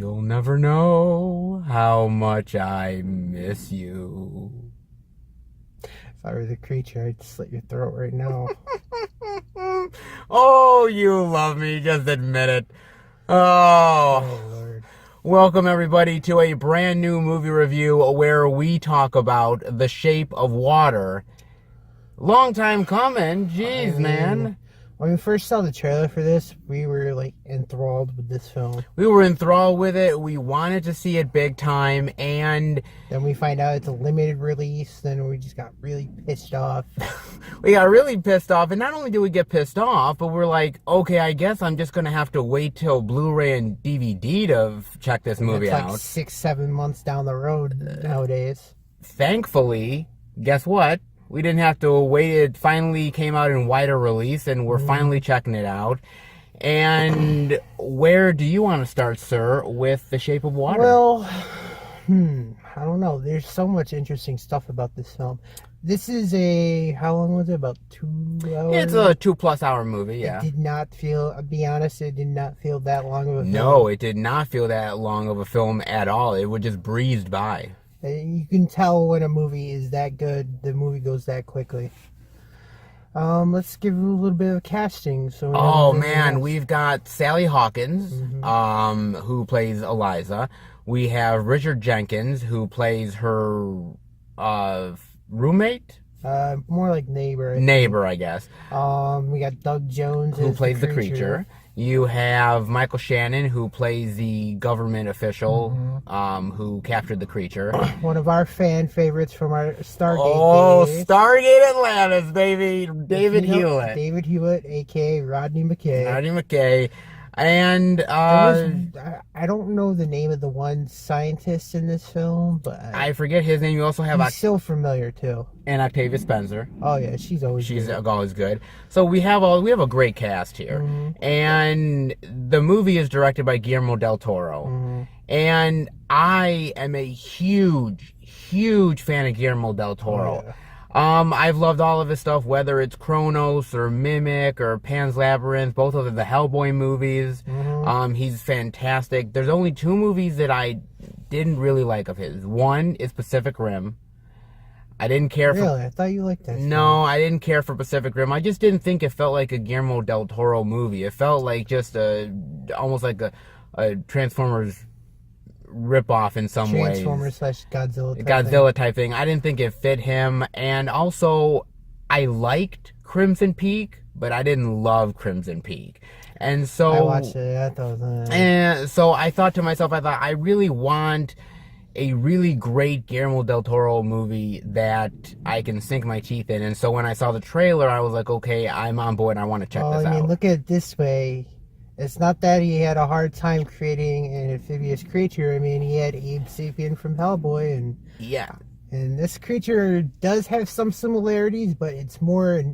You'll never know how much I miss you. If I were the creature, I'd slit your throat right now. Oh, you love me. Just admit it. Oh, Oh. Lord. Welcome, everybody, to a brand new movie review where we talk about The Shape of Water. Long time coming. Jeez, man. When we first saw the trailer for this, we were, like, enthralled with this film. We were enthralled with it. We wanted to see it big time, and Then we find out it's a limited release, then we just got really pissed off. we got really pissed off. And not only did we get pissed off, but we're like, okay, I guess I'm just going to have to wait till Blu-ray and DVD to check this movie It's like out. 6-7 months down the road nowadays. Thankfully, guess what? We didn't have to wait. It finally came out in wider release, and we're finally checking it out. And where do you want to start, sir, with The Shape of Water? Well, I don't know. There's so much interesting stuff about this film. This is how long was it? About 2 hours? It's a 2+ hour movie, yeah. It did not feel, I'll be honest, it did not feel that long of a film. No, it did not feel that long of a film at all. It would just breezed by. You can tell when a movie is that good, the movie goes that quickly. Let's give a little bit of casting. Oh man, we've got Sally Hawkins, who plays Eliza. We have Richard Jenkins, who plays her roommate. More like neighbor. I guess. We got Doug Jones, who plays the creature. You have Michael Shannon, who plays the government official, who captured the creature. One of our fan favorites from our Stargate days. Stargate Atlantis, baby. David Hewlett. David Hewlett, a.k.a. Rodney McKay. Rodney McKay. And I don't know the name of the one scientist in this film, but I forget his name. You also have he's so familiar too. And Octavia Spencer. Oh yeah, she's always good. So we have a great cast here, and the movie is directed by Guillermo del Toro, and I am a huge fan of Guillermo del Toro. Oh, yeah. I've loved all of his stuff, whether it's Kronos or Mimic or Pan's Labyrinth, both of the Hellboy movies. He's fantastic. There's only 2 movies that I didn't really like of his. One is Pacific Rim. I didn't care Really? I thought you liked that. No, I didn't care for Pacific Rim. I just didn't think it felt like a Guillermo del Toro movie. It felt like just almost like a Transformers rip-off in some ways. Transformers / Godzilla type thing. I didn't think it fit him. And also, I liked Crimson Peak, but I didn't love Crimson Peak. And so I watched it. I thought and so I thought to myself, I really want a really great Guillermo del Toro movie that I can sink my teeth in. And so when I saw the trailer, I was like, okay, I'm on board. I want to check this out. Look at it this way. It's not that he had a hard time creating an amphibious creature. I mean, he had Abe Sapien from Hellboy, and and this creature does have some similarities, but it's more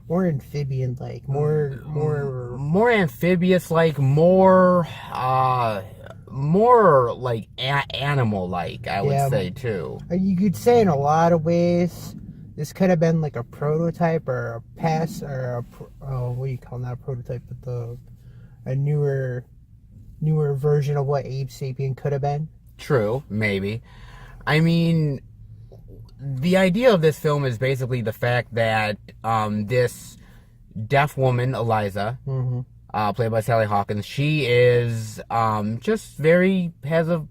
amphibian-like, more amphibious-like, more like animal-like. I would say too. You could say in a lot of ways, this could have been like a prototype or a pass or what do you call, not a prototype, but a newer version of what Abe Sapien could have been. True, maybe. I mean, the idea of this film is basically the fact that this deaf woman, Eliza, played by Sally Hawkins, she is has a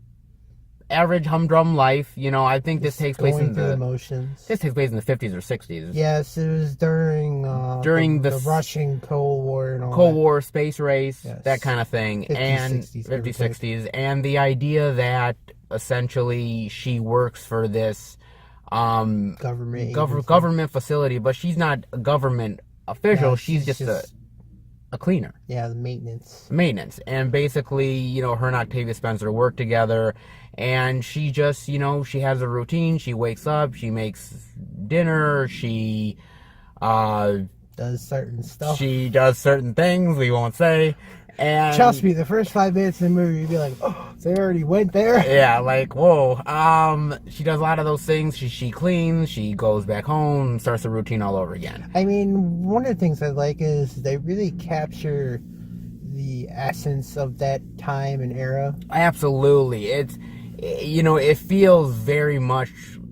average humdrum life. You know, I think this takes place in the emotions. This takes place in the 50s or 60s. Yes, it was during the Russian Cold War and all Cold War, space race, yes. That kind of thing. 50s, 60s. And the idea that essentially she works for this government facility, but she's not a government official. No, she's just a cleaner. Yeah, the maintenance. And basically, her and Octavia Spencer work together, and she just, she has a routine. She wakes up, she makes dinner, she does certain stuff. She does certain things we won't say. And trust me, the first 5 minutes of the movie, you'd be like, oh, they already went there? Yeah, like, whoa. She does a lot of those things. She cleans, she goes back home, starts the routine all over again. I mean, one of the things I like is they really capture the essence of that time and era. Absolutely. It's, it feels very much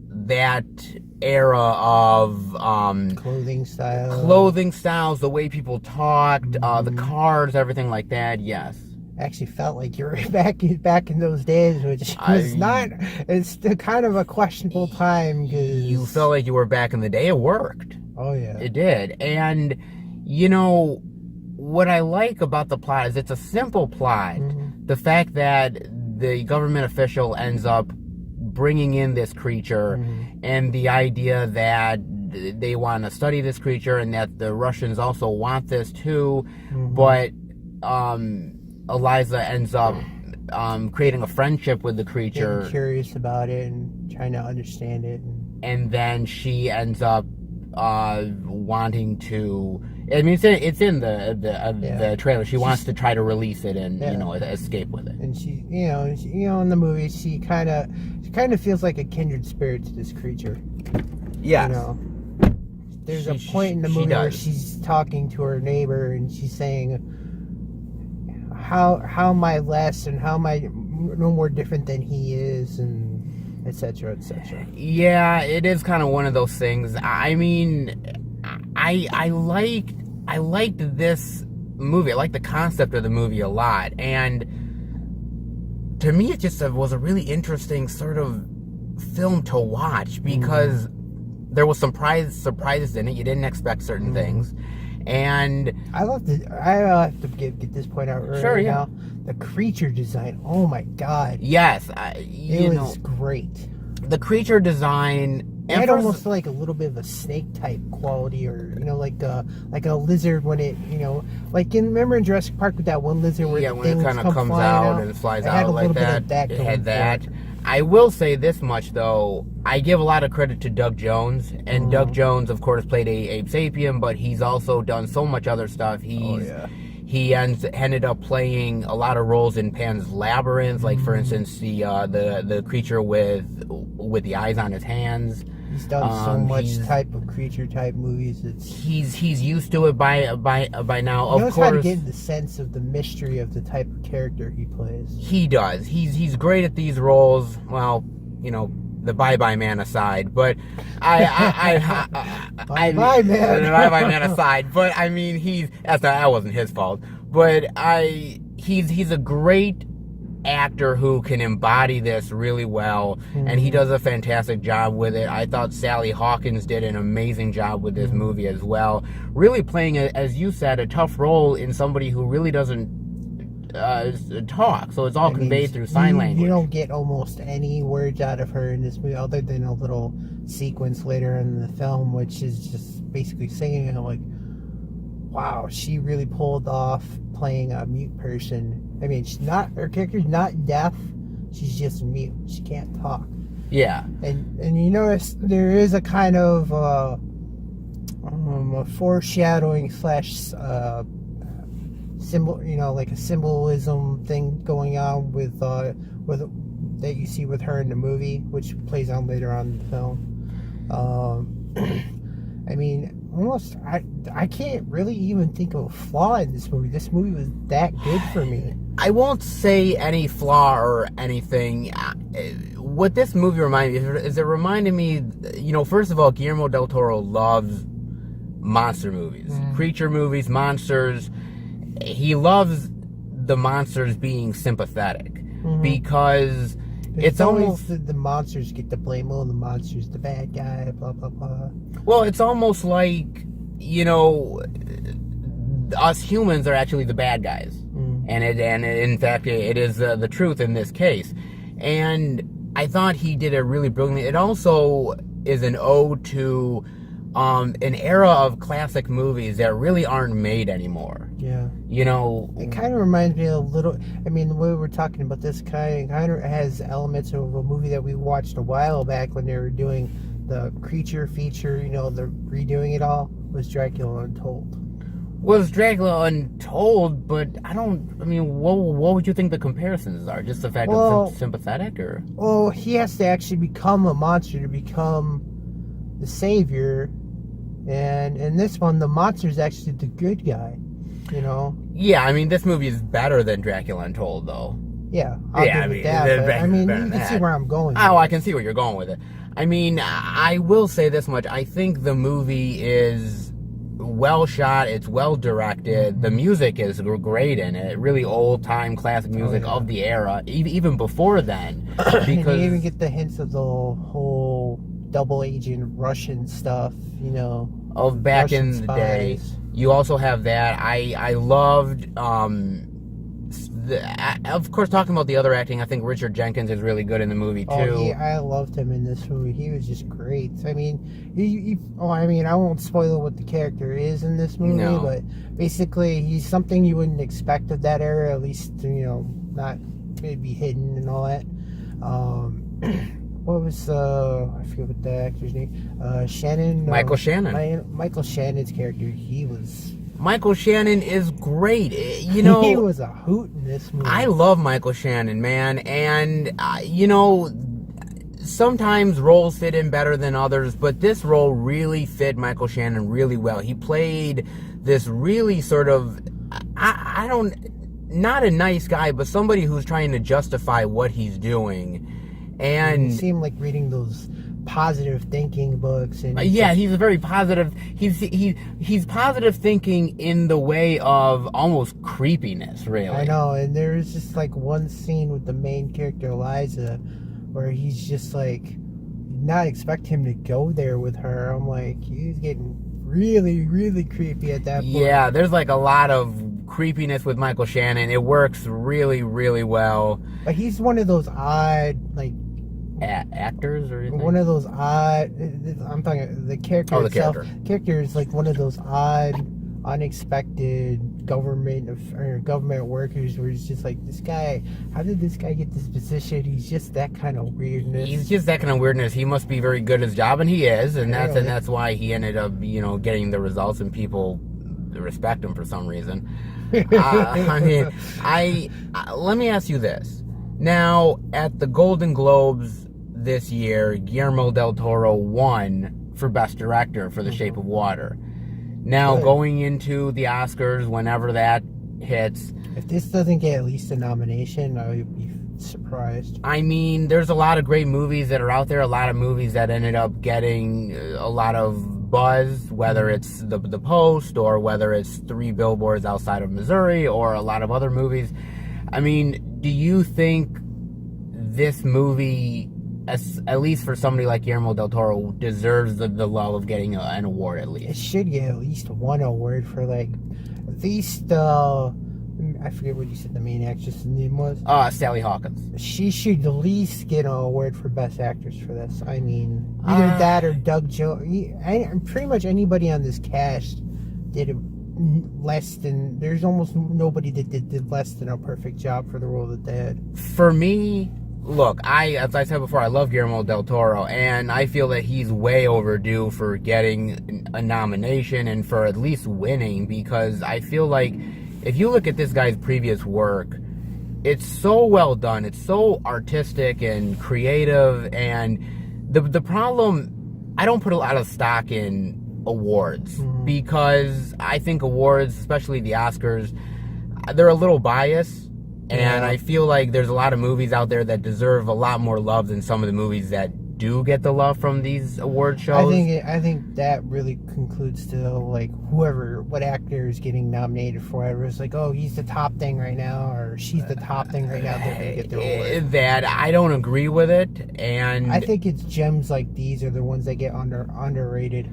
that era of clothing styles, the way people talked, the cars, everything like that. Yes. Actually felt like you were back in those days, which was not. It's still kind of a questionable time because you felt like you were back in the day. It worked. Oh yeah, it did. And what I like about the plot is it's a simple plot. The fact that the government official ends up bringing in this creature, and the idea that they want to study this creature, and that the Russians also want this too, but Eliza ends up creating a friendship with the creature. Getting curious about it and trying to understand it. And then she ends up wanting to... I mean, it's in the trailer. She wants to try to release it and, escape with it. And she, in the movie, she kind of feels like a kindred spirit to this creature. Yeah. There's a point in the movie where she's talking to her neighbor and she's saying, how am I less and how am I no more different than he is, and etc. etc. Yeah, it is kind of one of those things. I mean, I liked this movie. I liked the concept of the movie a lot, and to me it just was a really interesting sort of film to watch because there was some surprises in it. You didn't expect certain things. And I have to get this point out right now. The creature design, oh my god. Yes, it was great. The creature design, it had almost like a little bit of a snake type quality, or like a lizard when it, remember in Jurassic Park with that one lizard where when it kind of comes out and flies out like that. It had that. I will say this much though, I give a lot of credit to Doug Jones, and Doug Jones of course played Abe Sapien, but he's also done so much other stuff. He ended up playing a lot of roles in Pan's Labyrinth, like for instance the creature with the eyes on his hands. He's done so much type of creature type movies. He's used to it by now. Of course, how to get the sense of the mystery of the type of character he plays. He does. He's great at these roles. Well, the Bye Bye Man aside, but Bye Bye Man. The Bye Bye Man aside, but I mean that wasn't his fault. But he's a great actor who can embody this really well, and he does a fantastic job with it. I thought Sally Hawkins did an amazing job with this movie as well, really playing, as you said, a tough role in somebody who really doesn't talk, so it's all conveyed through sign language. You don't get almost any words out of her in this movie other than a little sequence later in the film, which is just basically saying like, wow, she really pulled off playing a mute person. I mean, her character's not deaf, she's just mute. She can't talk. Yeah. And you notice there is a kind of a foreshadowing / symbol, like a symbolism thing going on with that you see with her in the movie, which plays on later on in the film. I mean, almost I can't really even think of a flaw in this movie. This movie was that good for me. I won't say any flaw or anything. What this movie reminded me is, it reminded me, first of all, Guillermo del Toro loves monster movies, creature movies, monsters. He loves the monsters being sympathetic because it's almost the monsters get the blame. Oh, the monster's the bad guy, blah blah blah. Well, it's almost like, us humans are actually the bad guys, and in fact it is the truth in this case. And I thought he did it really brilliantly. It also is an ode to an era of classic movies that really aren't made anymore. Yeah. It kind of reminds me a little, the way we're talking about this kind of has elements of a movie that we watched a while back when they were doing the creature feature, the redoing it all, was Dracula Untold. Was Dracula Untold, but what would you think the comparisons are? Just the fact that it's sympathetic, or? Well, he has to actually become a monster to become the savior, and in this one, the monster is actually the good guy. you know? Yeah, I mean, this movie is better than Dracula Untold, though. Yeah, I'll give it that, but, I mean, you can see where I'm going. Oh, I can see where you're going with it. I mean, I will say this much. I think the movie is well shot. It's well directed. The music is great in it. Really old-time classic music of the era, even before then. Because and you even get the hints of the whole double agent Russian stuff, you know. Of back Russian in the day. spies. You also have that. I loved... of course, talking about the other acting, I think Richard Jenkins is really good in the movie too. Oh, I loved him in this movie. He was just great. I mean, I won't spoil what the character is in this movie, but basically, he's something you wouldn't expect of that era. At least, you know, not maybe hidden and all that. What was I forget what the actor's name? Shannon. Michael Shannon. Michael Shannon's character. Michael Shannon is great. You know, he was a hoot in this movie. I love Michael Shannon, man. And, you know, sometimes roles fit in better than others, but this role really fit Michael Shannon really well. He played this really sort of, not a nice guy, but somebody who's trying to justify what he's doing. And he seemed like reading those positive thinking books, and he's a very positive. He's positive thinking in the way of almost creepiness, really. I know, and there's just like one scene with the main character Eliza, where he's just like not expect him to go there with her. I'm like, he's getting really, really creepy at that point. Yeah, there's like a lot of creepiness with Michael Shannon. It works really, really well. But he's one of those odd, like, actors or anything? One of those odd. I'm talking the character itself. The character is like one of those odd, unexpected government workers where it's just like, this guy. How did this guy get this position? He's just that kind of weirdness. He's just that kind of weirdness. He must be very good at his job, and he is, and that's why he ended up, you know, getting the results, and people respect him for some reason. I mean, let me ask you this. Now, at the Golden Globes this year, Guillermo del Toro won for Best Director for The Shape of Water. Now, going into the Oscars, whenever that hits... If this doesn't get at least a nomination, I would be surprised. I mean, there's a lot of great movies that are out there, a lot of movies that ended up getting a lot of buzz, whether it's The Post, or whether it's 3 Billboards Outside of Missouri, or a lot of other movies. I mean, do you think this movie, at least for somebody like Guillermo del Toro, deserves the love of getting an award at least? It should get at least one award for, like, at least, I forget what you said the main actress' name was. Sally Hawkins. She should at least get an award for Best Actress for this. I mean, either that or Doug Jones. Pretty much anybody on this cast did it less than... There's almost nobody that did less than a perfect job for the role that they had. For me... Look, as I said before, I love Guillermo del Toro, and I feel that he's way overdue for getting a nomination and for at least winning, because I feel like if you look at this guy's previous work, it's so well done, it's so artistic and creative, and the problem, I don't put a lot of stock in awards, because I think awards, especially the Oscars, they're a little biased. And I feel like there's a lot of movies out there that deserve a lot more love than some of the movies that do get the love from these award shows. I think that really concludes to, like, what actor is getting nominated for whatever. It's like, oh, he's the top thing right now, or she's the top thing right now. They're gonna get the award. That I don't agree with it, and I think it's gems like these are the ones that get underrated.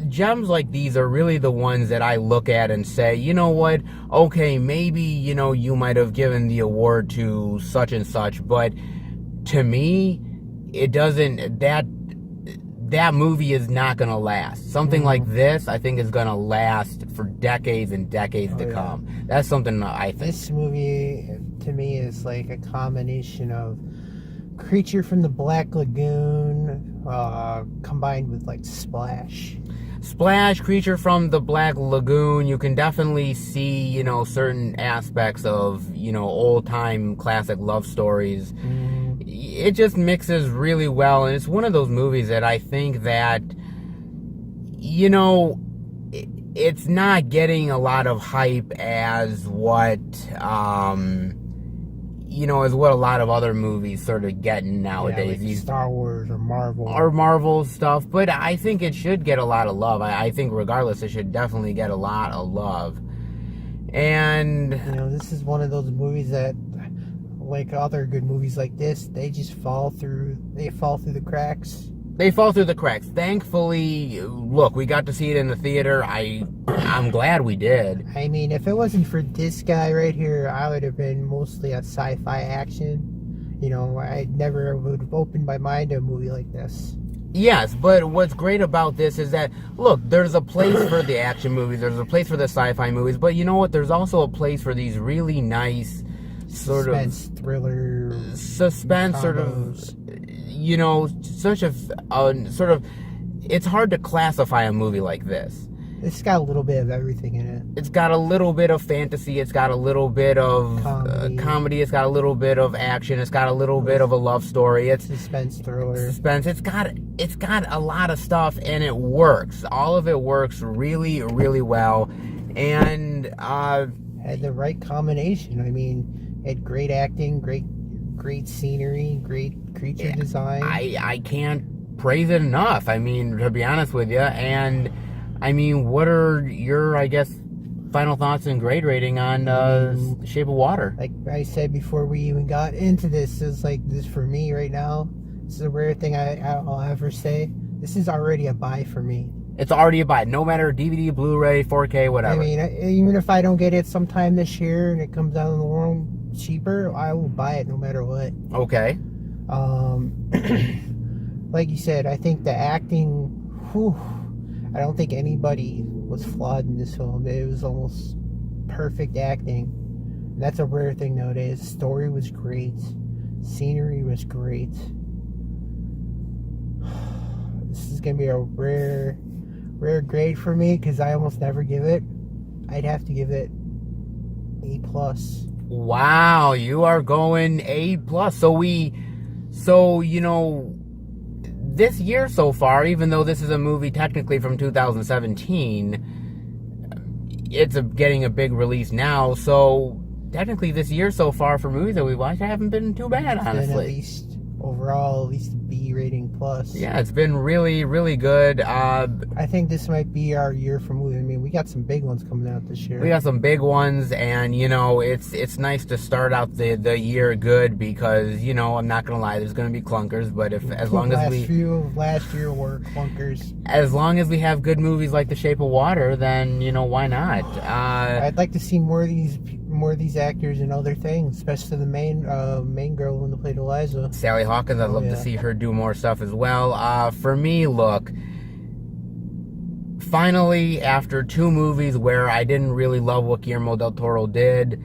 Gems like these are really the ones that I look at and say, you know what? Okay, maybe, you know, you might have given the award to such and such, but to me, it doesn't. That movie is not going to last. Something like this, I think, is going to last for decades and decades to come. That's something I think. This movie, to me, is like a combination of Creature from the Black Lagoon combined with, like, Splash. Creature from the Black Lagoon, you can definitely see, you know, certain aspects of, you know, old-time classic love stories. It just mixes really well, and it's one of those movies that I think that, you know, it's not getting a lot of hype as what is what a lot of other movies sort of getting nowadays. Like Star Wars or Marvel. Or Marvel stuff. But I think it should get a lot of love. I think regardless, it should definitely get a lot of love. And this is one of those movies that, like other good movies like this, they just fall through the cracks. They fall through the cracks. Thankfully, look, we got to see it in the theater. I'm glad we did. I mean, if it wasn't for this guy right here, I would have been mostly a sci-fi action. I never would have opened my mind to a movie like this. Yes, but what's great about this is that, look, there's a place for the action movies, there's a place for the sci-fi movies, but you know what? There's also a place for these really nice suspense thriller suspense combos. sort of, such a sort of, it's hard to classify a movie like this. It's got a little bit of everything in it. It's got a little bit of fantasy. It's got a little bit of comedy. It's got a little bit of action. It's got a little bit of a love story. It's suspense thriller. Suspense. It's got a lot of stuff, and it works. All of it works really, really well, and had the right combination. I mean, had great acting, great scenery, great creature design. I can't praise it enough. I mean, to be honest with you, and I mean, what are your, I guess, final thoughts and grade rating on Shape of Water? Like I said before we even got into this, is like this for me right now. This is a rare thing I'll ever say. This is already a buy for me. It's already a buy, no matter DVD, Blu-ray, 4K, whatever. I mean, even if I don't get it sometime this year and it comes out in the world cheaper, I will buy it no matter what. Okay. Like you said, I think the acting, I don't think anybody was flawed in this film. It was almost perfect acting. That's a rare thing nowadays. The story was great. Scenery was great. This is going to be a rare grade for me because I almost never give it. I'd have to give it A+. Wow, you are going A+. So this year so far, even though this is a movie technically from 2017, it's getting a big release now. So technically, this year so far for movies that we watched haven't been too bad, honestly. Overall, at least a B rating plus. Yeah, it's been really, really good. I think this might be our year for movies. I mean, we got some big ones coming out this year. We got some big ones, and it's nice to start out the year good because I'm not gonna lie, there's gonna be clunkers, but last year were clunkers. As long as we have good movies like The Shape of Water, then why not? I'd like to see more of these actors in other things, especially the main girl who played Eliza, Sally Hawkins. I'd love to see her do more stuff as well. For me, look, finally, after 2 movies where I didn't really love what Guillermo del Toro did,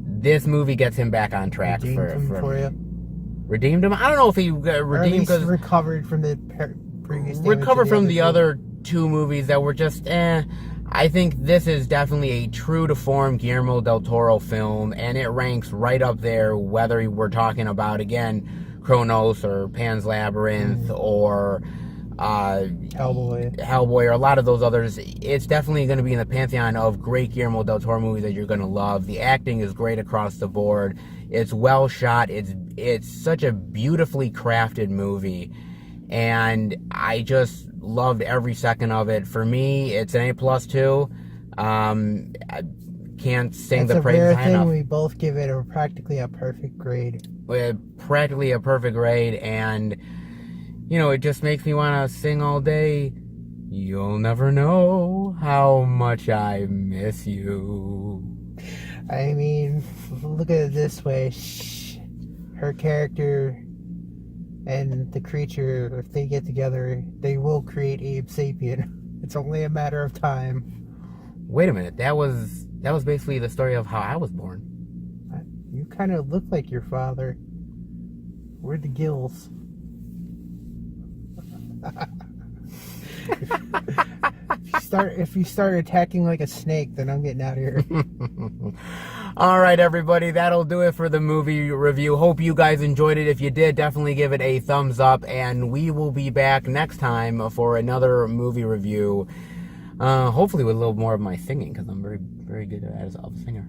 this movie gets him back on track. Redeemed him? I don't know if he redeemed, because recovered from the previous other 2 movies that were just I think this is definitely a true to form Guillermo del Toro film, and it ranks right up there, whether we're talking about, again, Kronos or Pan's Labyrinth or Hellboy or a lot of those others. It's definitely going to be in the pantheon of great Guillermo del Toro movies that you're going to love. The acting is great across the board. It's well shot. It's such a beautifully crafted movie, and I just loved every second of it. For me, it's an A+ too. I can't sing the praises high enough. We both give it practically a perfect grade. Practically a perfect grade, and it just makes me want to sing all day. You'll never know how much I miss you. I mean, look at it this way. Her character and the creature, if they get together, they will create Abe Sapien. It's only a matter of time. Wait a minute. That was basically the story of how I was born. You kind of look like your father. We're the Gills. If you start attacking like a snake, then I'm getting out of here. All right, everybody, that'll do it for the movie review. Hope you guys enjoyed it. If you did, definitely give it a thumbs up, and we will be back next time for another movie review. Hopefully with a little more of my singing, because I'm very, very good as a singer.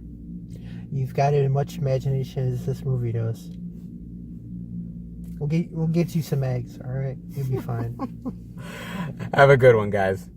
You've got as much imagination as this movie does. We'll get you some eggs, all right? You'll be fine. Have a good one, guys.